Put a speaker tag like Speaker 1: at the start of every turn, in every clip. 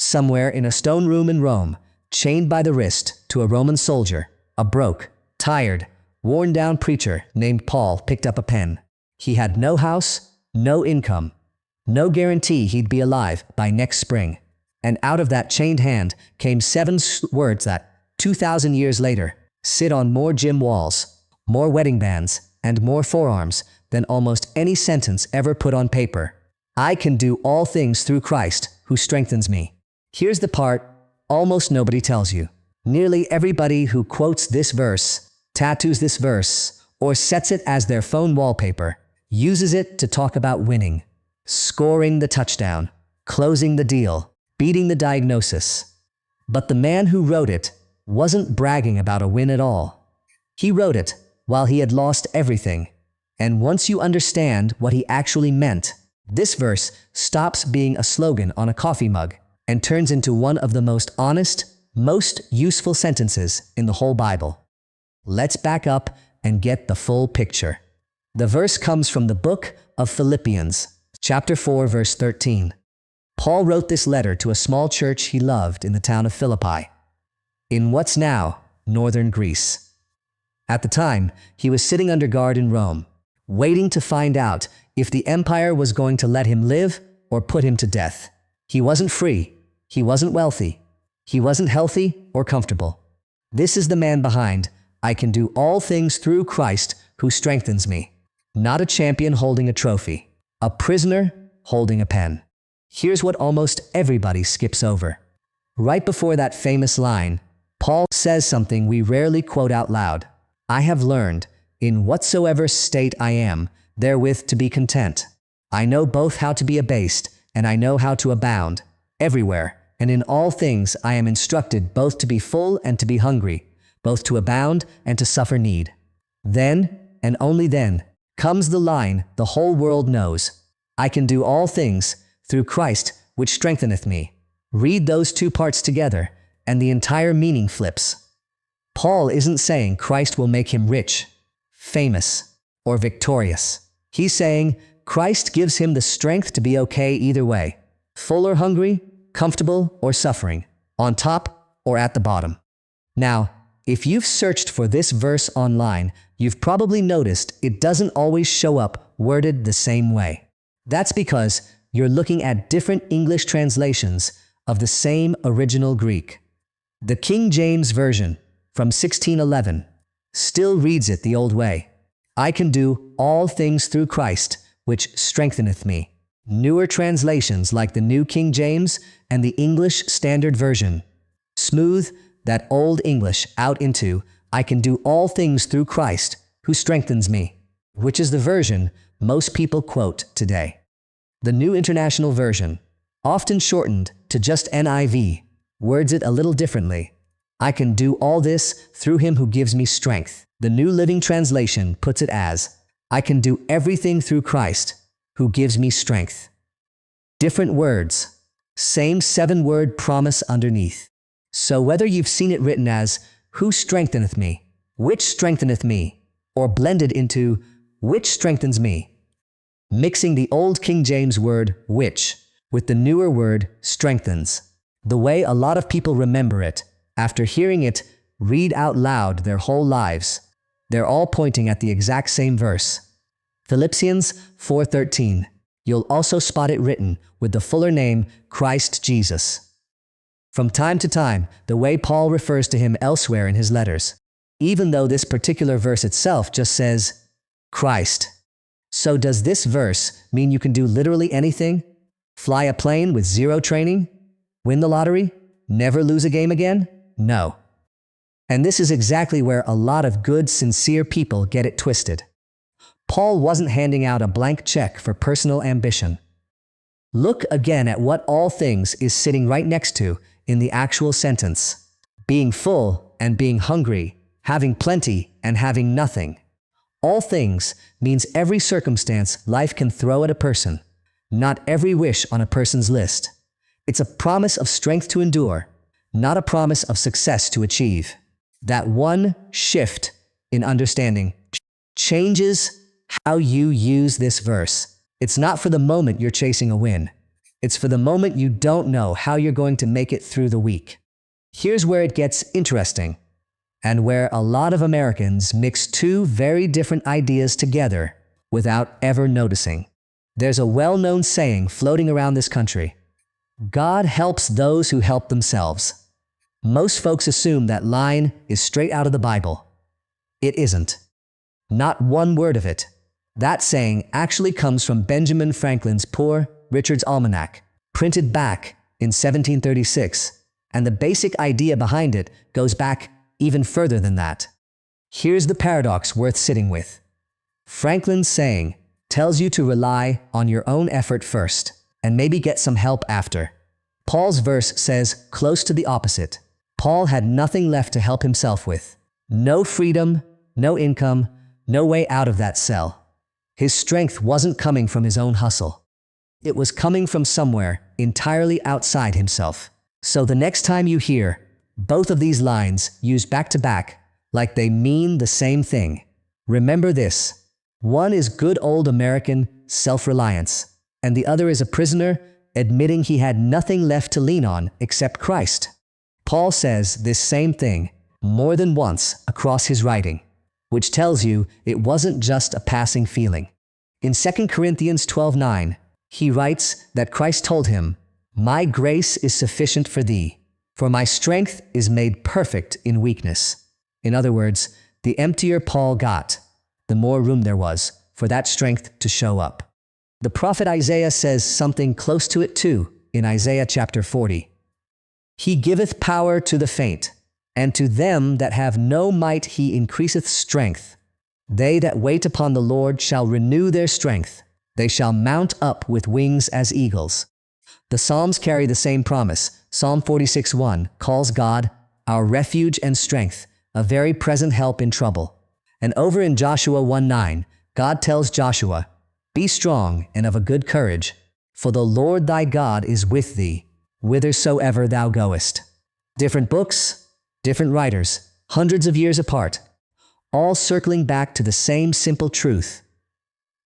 Speaker 1: Somewhere in a stone room in Rome, chained by the wrist to a Roman soldier, a broke, tired, worn-down preacher named Paul picked up a pen. He had no house, no income, no guarantee he'd be alive by next spring. And out of that chained hand came 7 words that, 2,000 years later, sit on more gym walls, more wedding bands, and more forearms than almost any sentence ever put on paper. I can do all things through Christ who strengthens me. Here's the part almost nobody tells you. Nearly everybody who quotes this verse, tattoos this verse, or sets it as their phone wallpaper, uses it to talk about winning, scoring the touchdown, closing the deal, beating the diagnosis. But the man who wrote it wasn't bragging about a win at all. He wrote it while he had lost everything. And once you understand what he actually meant, this verse stops being a slogan on a coffee mug and turns into one of the most honest, most useful sentences in the whole Bible. Let's back up and get the full picture. The verse comes from the book of Philippians, chapter 4, verse 13. Paul wrote this letter to a small church he loved in the town of Philippi, in what's now northern Greece. At the time, he was sitting under guard in Rome, waiting to find out if the empire was going to let him live or put him to death. He wasn't free, he wasn't wealthy, he wasn't healthy or comfortable. This is the man behind, I can do all things through Christ who strengthens me. Not a champion holding a trophy, a prisoner holding a pen. Here's what almost everybody skips over. Right before that famous line, Paul says something we rarely quote out loud. I have learned, in whatsoever state I am, therewith to be content. I know both how to be abased, and I know how to abound. Everywhere, and in all things I am instructed both to be full and to be hungry, both to abound and to suffer need. Then, and only then, comes the line the whole world knows. I can do all things through Christ which strengtheneth me. Read those two parts together, and the entire meaning flips. Paul isn't saying Christ will make him rich, famous, or victorious. He's saying Christ gives him the strength to be okay either way, full or hungry, comfortable or suffering, on top or at the bottom. Now, if you've searched for this verse online, you've probably noticed it doesn't always show up worded the same way. That's because you're looking at different English translations of the same original Greek. The King James Version, from 1611, still reads it the old way. I can do all things through Christ, which strengtheneth me. Newer translations like the New King James and the English Standard Version smooth that old English out into, I can do all things through Christ, who strengthens me, which is the version most people quote today. The New International Version, often shortened to just NIV, words it a little differently. I can do all this through him who gives me strength. The New Living Translation puts it as, I can do everything through Christ, who gives me strength. Different words, same 7-word promise underneath. So whether you've seen it written as, who strengtheneth me, which strengtheneth me, or blended into, which strengthens me, mixing the old King James word which with the newer word strengthens, the way a lot of people remember it, after hearing it read out loud their whole lives, they're all pointing at the exact same verse. Philippians 4:13. You'll also spot it written with the fuller name Christ Jesus. From time to time, the way Paul refers to him elsewhere in his letters, even though this particular verse itself just says Christ. So does this verse mean you can do literally anything? Fly a plane with 0 training? Win the lottery? Never lose a game again? No. And this is exactly where a lot of good, sincere people get it twisted. Paul wasn't handing out a blank check for personal ambition. Look again at what all things is sitting right next to in the actual sentence. Being full and being hungry, having plenty and having nothing. All things means every circumstance life can throw at a person, not every wish on a person's list. It's a promise of strength to endure, not a promise of success to achieve. That one shift in understanding changes how you use this verse. It's not for the moment you're chasing a win. It's for the moment you don't know how you're going to make it through the week. Here's where it gets interesting, and where a lot of Americans mix two very different ideas together without ever noticing. There's a well-known saying floating around this country: God helps those who help themselves. Most folks assume that line is straight out of the Bible. It isn't. Not one word of it. That saying actually comes from Benjamin Franklin's Poor Richard's Almanac, printed back in 1736, and the basic idea behind it goes back even further than that. Here's the paradox worth sitting with. Franklin's saying tells you to rely on your own effort first, and maybe get some help after. Paul's verse says close to the opposite. Paul had nothing left to help himself with. No freedom, no income, no way out of that cell. His strength wasn't coming from his own hustle. It was coming from somewhere entirely outside himself. So the next time you hear both of these lines used back to back, like they mean the same thing, remember this: one is good old American self-reliance, and the other is a prisoner admitting he had nothing left to lean on except Christ. Paul says this same thing more than once across his writing, which tells you it wasn't just a passing feeling. In 2 Corinthians 12:9, he writes that Christ told him, "My grace is sufficient for thee, for my strength is made perfect in weakness." In other words, the emptier Paul got, the more room there was for that strength to show up. The prophet Isaiah says something close to it too in Isaiah chapter 40. He giveth power to the faint, and to them that have no might he increaseth strength. They that wait upon the Lord shall renew their strength. They shall mount up with wings as eagles. The Psalms carry the same promise. Psalm 46:1 calls God our refuge and strength, a very present help in trouble. And over in Joshua 1:9, God tells Joshua, "Be strong and of a good courage, for the Lord thy God is with thee, whithersoever thou goest." Different books, different writers, hundreds of years apart, all circling back to the same simple truth.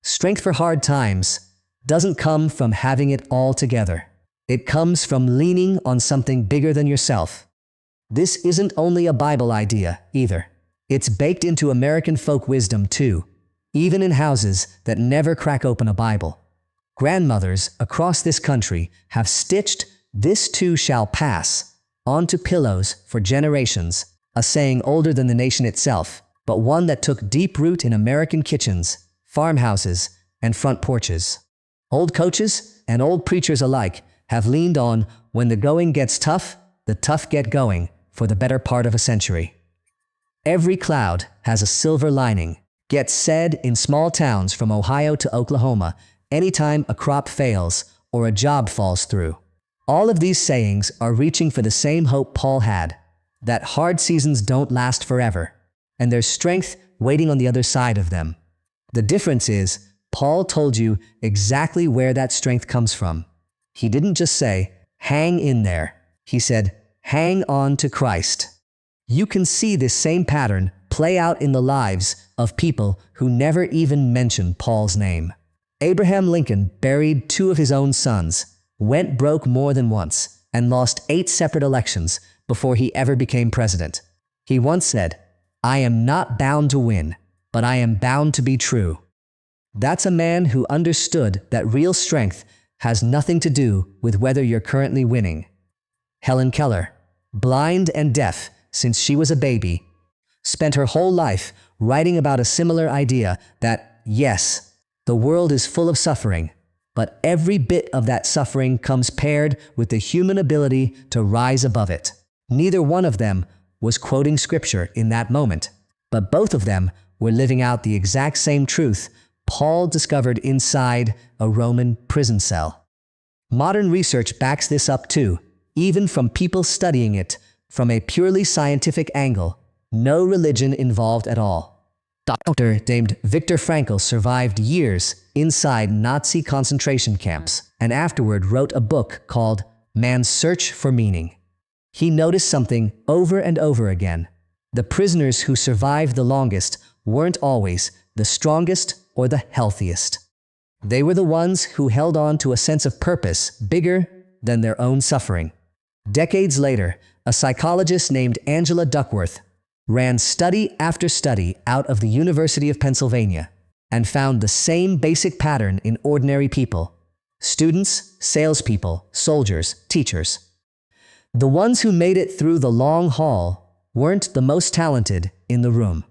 Speaker 1: Strength for hard times doesn't come from having it all together. It comes from leaning on something bigger than yourself. This isn't only a Bible idea either. It's baked into American folk wisdom too, even in houses that never crack open a Bible. Grandmothers across this country have stitched "this too shall pass" onto pillows for generations, a saying older than the nation itself, but one that took deep root in American kitchens, farmhouses, and front porches. Old coaches and old preachers alike have leaned on "when the going gets tough, the tough get going" for the better part of a century. Every cloud has a silver lining, gets said in small towns from Ohio to Oklahoma anytime a crop fails or a job falls through. All of these sayings are reaching for the same hope Paul had, that hard seasons don't last forever, and there's strength waiting on the other side of them. The difference is, Paul told you exactly where that strength comes from. He didn't just say, "Hang in there." He said, "Hang on to Christ." You can see this same pattern play out in the lives of people who never even mention Paul's name. Abraham Lincoln buried 2 of his own sons, went broke more than once, and lost 8 separate elections before he ever became president. He once said, "I am not bound to win, but I am bound to be true." That's a man who understood that real strength has nothing to do with whether you're currently winning. Helen Keller, blind and deaf since she was a baby, spent her whole life writing about a similar idea that, yes, the world is full of suffering, but every bit of that suffering comes paired with the human ability to rise above it. Neither one of them was quoting scripture in that moment, but both of them were living out the exact same truth Paul discovered inside a Roman prison cell. Modern research backs this up too, even from people studying it from a purely scientific angle, no religion involved at all. Dr. named Viktor Frankl survived years inside Nazi concentration camps and afterward wrote a book called Man's Search for Meaning. He noticed something over and over again. The prisoners who survived the longest weren't always the strongest or the healthiest. They were the ones who held on to a sense of purpose bigger than their own suffering. Decades later, a psychologist named Angela Duckworth ran study after study out of the University of Pennsylvania and found the same basic pattern in ordinary people: students, salespeople, soldiers, teachers. The ones who made it through the long haul weren't the most talented in the room.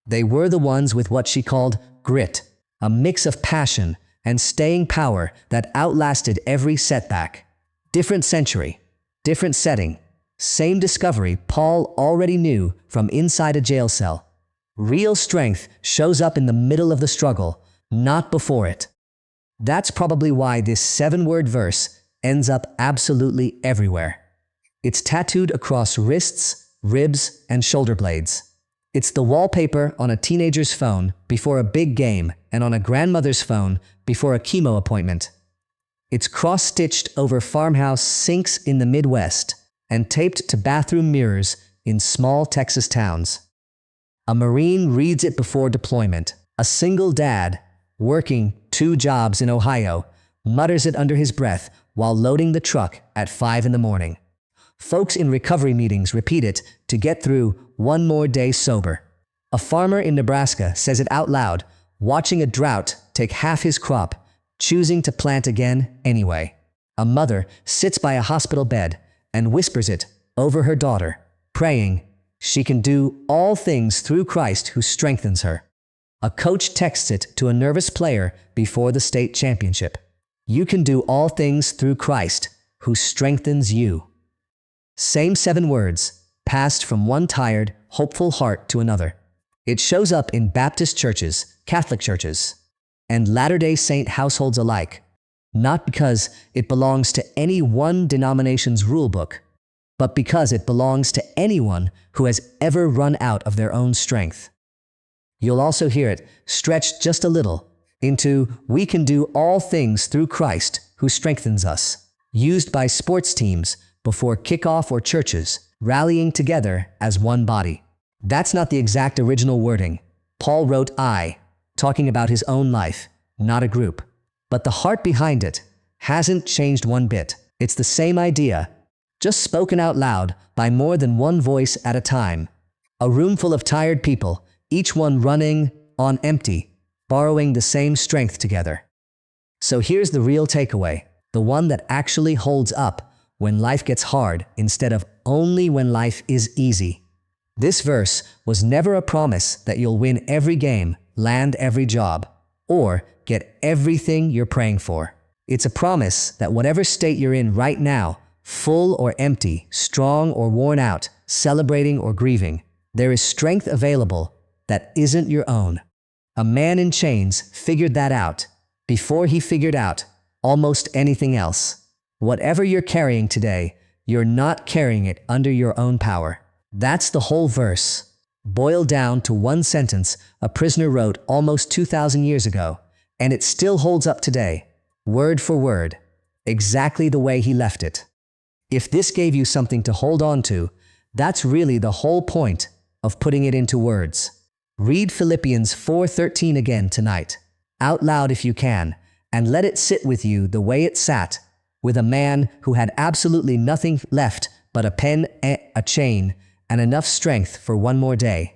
Speaker 1: They were the ones with what she called grit, a mix of passion and staying power that outlasted every setback. Different century, different setting, same discovery Paul already knew from inside a jail cell. Real strength shows up in the middle of the struggle, not before it. That's probably why this 7-word verse ends up absolutely everywhere. It's tattooed across wrists, ribs, and shoulder blades. It's the wallpaper on a teenager's phone before a big game and on a grandmother's phone before a chemo appointment. It's cross-stitched over farmhouse sinks in the Midwest and taped to bathroom mirrors in small Texas towns. A Marine reads it before deployment. A single dad, working 2 jobs in Ohio, mutters it under his breath while loading the truck at 5 in the morning. Folks in recovery meetings repeat it to get through one more day sober. A farmer in Nebraska says it out loud, watching a drought take half his crop, choosing to plant again anyway. A mother sits by a hospital bed and whispers it over her daughter, praying she can do all things through Christ who strengthens her. A coach texts it to a nervous player before the state championship. You can do all things through Christ who strengthens you. Same 7 words, passed from one tired, hopeful heart to another. It shows up in Baptist churches, Catholic churches, and Latter-day Saint households alike, not because it belongs to any one denomination's rulebook, but because it belongs to anyone who has ever run out of their own strength. You'll also hear it stretched just a little into "we can do all things through Christ who strengthens us," used by sports teams before kickoff or churches, rallying together as one body. That's not the exact original wording. Paul wrote "I," talking about his own life, not a group. But the heart behind it hasn't changed one bit. It's the same idea, just spoken out loud by more than one voice at a time. A room full of tired people, each one running on empty, borrowing the same strength together. So here's the real takeaway, the one that actually holds up when life gets hard instead of only when life is easy. This verse was never a promise that you'll win every game, land every job, or get everything you're praying for. It's a promise that whatever state you're in right now, full or empty, strong or worn out, celebrating or grieving, there is strength available that isn't your own. A man in chains figured that out before he figured out almost anything else. Whatever you're carrying today, you're not carrying it under your own power. That's the whole verse, boiled down to one sentence a prisoner wrote almost 2,000 years ago, and it still holds up today, word for word, exactly the way he left it. If this gave you something to hold on to, that's really the whole point of putting it into words. Read Philippians 4:13 again tonight, out loud if you can, and let it sit with you the way it sat with a man who had absolutely nothing left but a pen, a chain, and enough strength for one more day.